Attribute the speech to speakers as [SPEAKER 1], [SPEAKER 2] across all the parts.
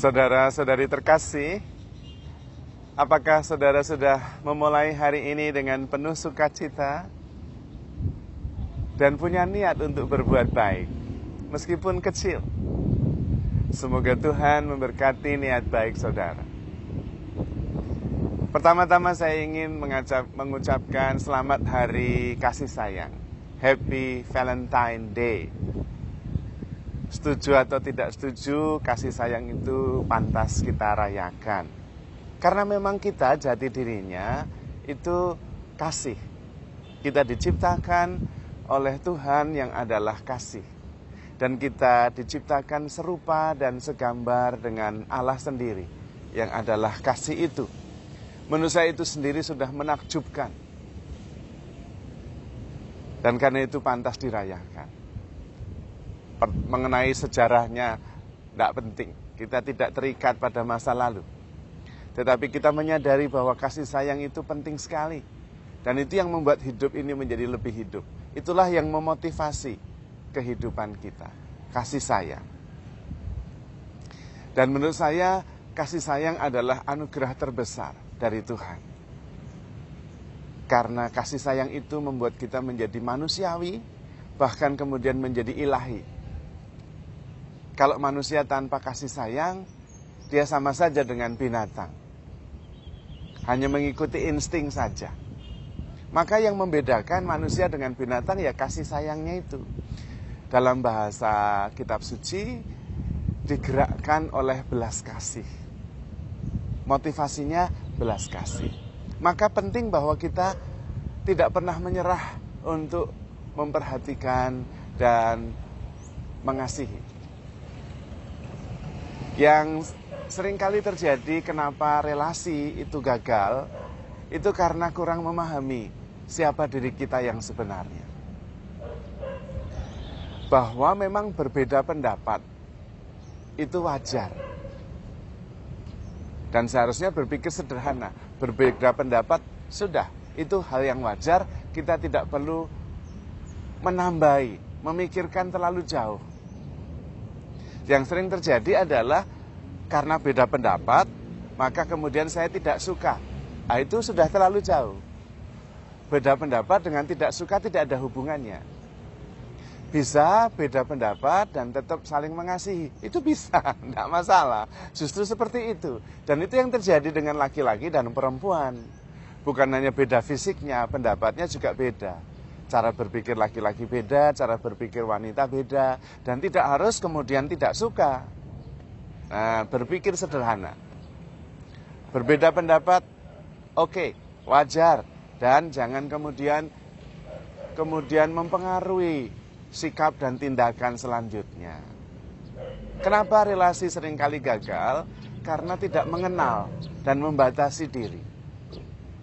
[SPEAKER 1] Saudara-saudari terkasih, apakah saudara sudah memulai hari ini dengan penuh sukacita dan punya niat untuk berbuat baik, meskipun kecil? Semoga Tuhan memberkati niat baik saudara. Pertama-tama saya ingin mengucapkan selamat hari kasih sayang. Happy Valentine Day. Setuju atau tidak setuju, kasih sayang itu pantas kita rayakan. Karena memang kita jati dirinya itu kasih. Kita diciptakan oleh Tuhan yang adalah kasih. Dan kita diciptakan serupa dan segambar dengan Allah sendiri yang adalah kasih itu. Manusia itu sendiri sudah menakjubkan. Dan karena itu pantas dirayakan. Mengenai sejarahnya tidak penting. Kita tidak terikat pada masa lalu. Tetapi kita menyadari bahwa kasih sayang itu penting sekali. Dan itu yang membuat hidup ini menjadi lebih hidup. Itulah yang memotivasi kehidupan kita. Kasih sayang. Dan menurut saya kasih sayang adalah anugerah terbesar dari Tuhan. Karena kasih sayang itu membuat kita menjadi manusiawi, bahkan kemudian menjadi ilahi. Kalau manusia tanpa kasih sayang, dia sama saja dengan binatang. Hanya mengikuti insting saja. Maka yang membedakan manusia dengan binatang ya kasih sayangnya itu. Dalam bahasa kitab suci, digerakkan oleh belas kasih. Motivasinya belas kasih. Maka penting bahwa kita tidak pernah menyerah untuk memperhatikan dan mengasihi. Yang seringkali terjadi kenapa relasi itu gagal, itu karena kurang memahami siapa diri kita yang sebenarnya. Bahwa memang berbeda pendapat, itu wajar. Dan seharusnya berpikir sederhana, berbeda pendapat sudah, itu hal yang wajar, kita tidak perlu menambahi, memikirkan terlalu jauh. Yang sering terjadi adalah karena beda pendapat, maka kemudian saya tidak suka. Nah, itu sudah terlalu jauh. Beda pendapat dengan tidak suka tidak ada hubungannya. Bisa beda pendapat dan tetap saling mengasihi. Itu bisa, tidak masalah. Justru seperti itu. Dan itu yang terjadi dengan laki-laki dan perempuan. Bukan hanya beda fisiknya, pendapatnya juga beda. Cara berpikir laki-laki beda, cara berpikir wanita beda. Dan tidak harus kemudian tidak suka. Nah, berpikir sederhana. Berbeda pendapat, oke, wajar. Dan jangan kemudian mempengaruhi sikap dan tindakan selanjutnya. Kenapa relasi seringkali gagal? Karena tidak mengenal dan membatasi diri.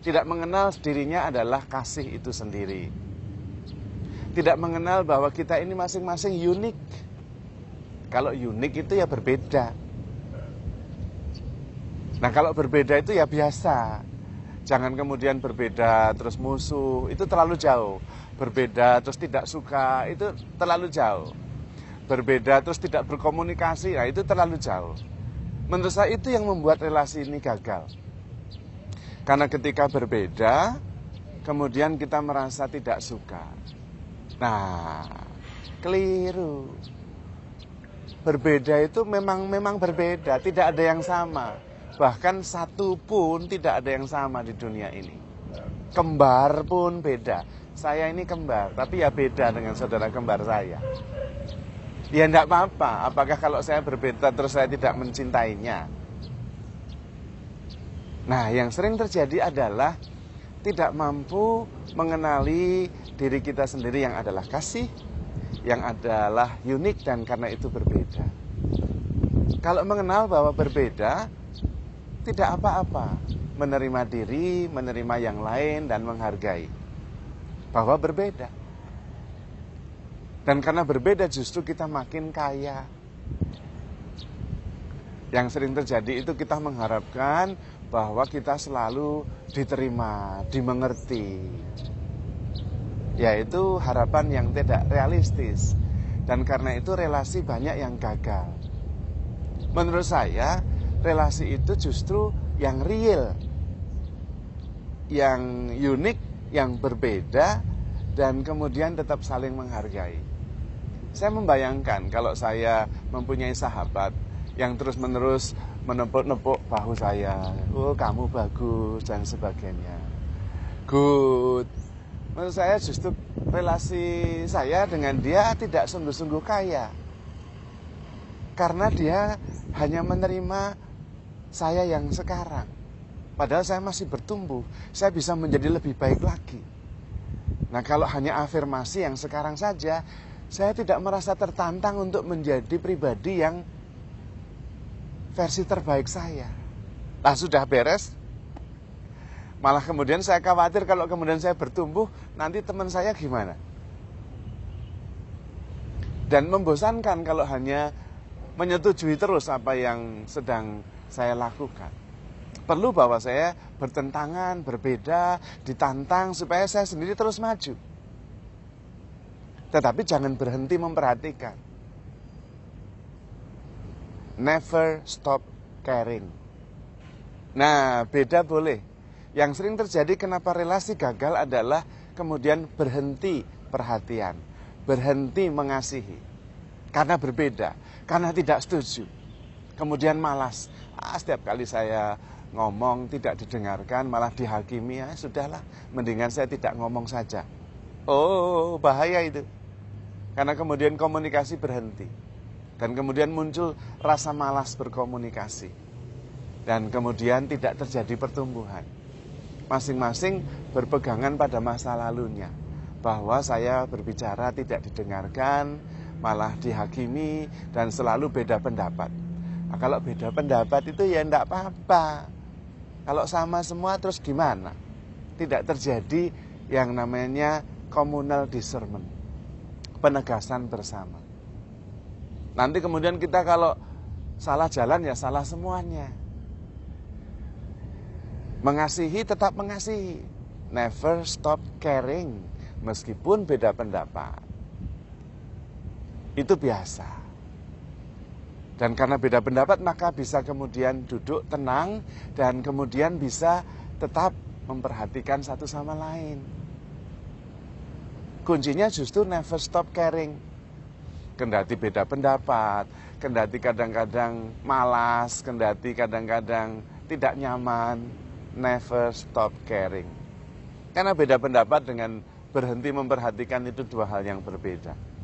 [SPEAKER 1] Tidak mengenal dirinya adalah kasih itu sendiri. Tidak mengenal bahwa kita ini masing-masing unik. Kalau unik itu ya berbeda. Nah kalau berbeda itu ya biasa. Jangan kemudian berbeda terus musuh, itu terlalu jauh. Berbeda terus tidak suka, itu terlalu jauh. Berbeda terus tidak berkomunikasi, nah itu terlalu jauh. Menurut saya itu yang membuat relasi ini gagal. Karena ketika berbeda, kemudian kita merasa tidak suka. Nah, keliru. Berbeda itu memang berbeda, tidak ada yang sama. Bahkan satu pun tidak ada yang sama di dunia ini. Kembar pun beda. Saya ini kembar, tapi ya beda dengan saudara kembar saya. Ya enggak apa-apa, apakah kalau saya berbeda terus saya tidak mencintainya? Nah, yang sering terjadi adalah tidak mampu mengenali diri kita sendiri yang adalah kasih, yang adalah unik dan karena itu berbeda. Kalau mengenal bahwa berbeda, tidak apa-apa, menerima diri, menerima yang lain, dan menghargai bahwa berbeda. Dan karena berbeda justru kita makin kaya. Yang sering terjadi itu kita mengharapkan bahwa kita selalu diterima, dimengerti. Yaitu harapan yang tidak realistis. Dan karena itu relasi banyak yang gagal. Menurut saya, relasi itu justru yang real, yang unik, yang berbeda, dan kemudian tetap saling menghargai. Saya membayangkan kalau saya mempunyai sahabat yang terus-menerus menepuk-nepuk bahu saya, oh kamu bagus, dan sebagainya. Good. Menurut saya justru relasi saya dengan dia tidak sungguh-sungguh kaya. Karena dia hanya menerima saya yang sekarang. Padahal saya masih bertumbuh, saya bisa menjadi lebih baik lagi. Nah, kalau hanya afirmasi yang sekarang saja, saya tidak merasa tertantang untuk menjadi pribadi yang versi terbaik saya. Nah, sudah beres. Malah kemudian saya khawatir kalau kemudian saya bertumbuh, nanti teman saya gimana? Dan membosankan kalau hanya menyetujui terus apa yang sedang saya lakukan. Perlu bahwa saya bertentangan, berbeda, ditantang supaya saya sendiri terus maju. Tetapi jangan berhenti memperhatikan. Never stop caring. Nah, beda boleh. Yang sering terjadi kenapa relasi gagal adalah kemudian berhenti perhatian, berhenti mengasihi. Karena berbeda, karena tidak setuju. Kemudian malas. Setiap kali saya ngomong tidak didengarkan, malah dihakimi, sudahlah, mendingan saya tidak ngomong saja. Oh, bahaya itu. Karena kemudian komunikasi berhenti. Dan kemudian muncul rasa malas berkomunikasi. Dan kemudian tidak terjadi pertumbuhan. Masing-masing berpegangan pada masa lalunya. Bahwa saya berbicara tidak didengarkan, malah dihakimi, dan selalu beda pendapat. Nah, kalau beda pendapat itu ya enggak apa-apa. Kalau sama semua terus gimana? Tidak terjadi yang namanya communal discernment, penegasan bersama. Nanti kemudian kita kalau salah jalan ya salah semuanya. Mengasihi tetap mengasihi, never stop caring, meskipun beda pendapat. Itu biasa. Dan karena beda pendapat maka bisa kemudian duduk tenang dan kemudian bisa tetap memperhatikan satu sama lain. Kuncinya justru never stop caring. Kendati beda pendapat, kendati kadang-kadang malas, kendati kadang-kadang tidak nyaman, never stop caring. Karena beda pendapat dengan berhenti memperhatikan itu dua hal yang berbeda.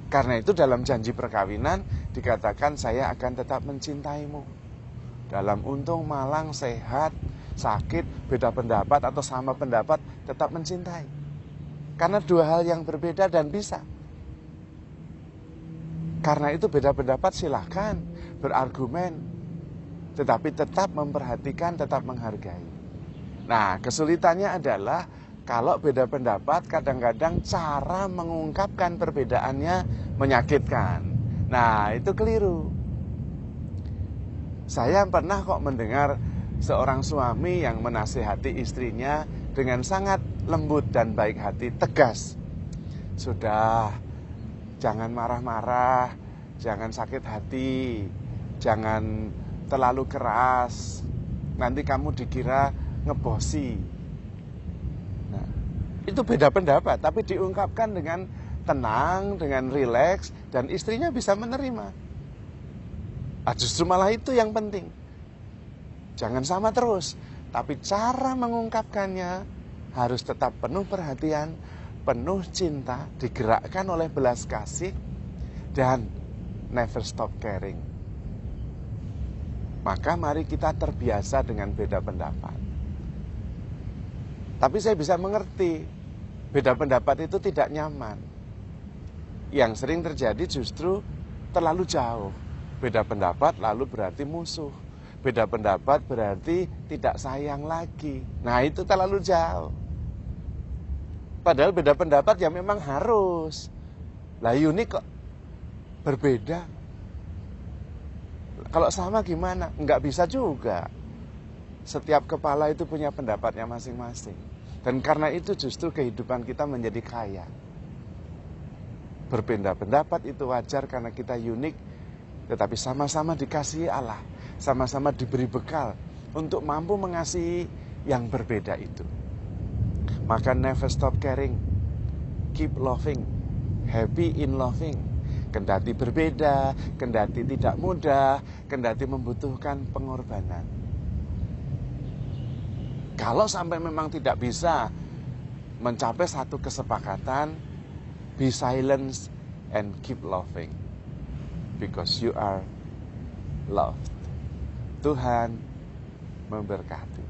[SPEAKER 1] Karena itu dalam janji perkawinan dikatakan saya akan tetap mencintaimu. Dalam untung, malang, sehat, sakit, beda pendapat atau sama pendapat tetap mencintai. Karena dua hal yang berbeda dan bisa. Karena itu beda pendapat silahkan berargumen. Tetapi tetap memperhatikan, tetap menghargai. Nah, kesulitannya adalah kalau beda pendapat kadang-kadang cara mengungkapkan perbedaannya menyakitkan. Nah, itu keliru. Saya pernah kok mendengar seorang suami yang menasihati istrinya dengan sangat lembut dan baik hati, tegas. Sudah, jangan marah-marah, jangan sakit hati, jangan terlalu keras, nanti kamu dikira ngebosi. Nah, itu beda pendapat, tapi diungkapkan dengan tenang, dengan rileks, dan istrinya bisa menerima. Justru malah itu yang penting. Jangan sama terus, tapi cara mengungkapkannya harus tetap penuh perhatian, penuh cinta, digerakkan oleh belas kasih, dan never stop caring. Maka mari kita terbiasa dengan beda pendapat. Tapi saya bisa mengerti, beda pendapat itu tidak nyaman. Yang sering terjadi justru terlalu jauh. Beda pendapat lalu berarti musuh. Beda pendapat berarti tidak sayang lagi. Nah, itu terlalu jauh. Padahal beda pendapat ya memang harus. Lah unik kok berbeda. Kalau sama gimana? Enggak bisa juga. Setiap kepala itu punya pendapatnya masing-masing. Dan karena itu justru kehidupan kita menjadi kaya. Berbeda pendapat itu wajar karena kita unik tetapi sama-sama dikasihi Allah, sama-sama diberi bekal untuk mampu mengasihi yang berbeda itu. Maka never stop caring, keep loving, happy in loving. Kendati berbeda, kendati tidak mudah, kendati membutuhkan pengorbanan. Kalau sampai memang tidak bisa mencapai satu kesepakatan, be silent and keep loving, because you are loved. Tuhan memberkati.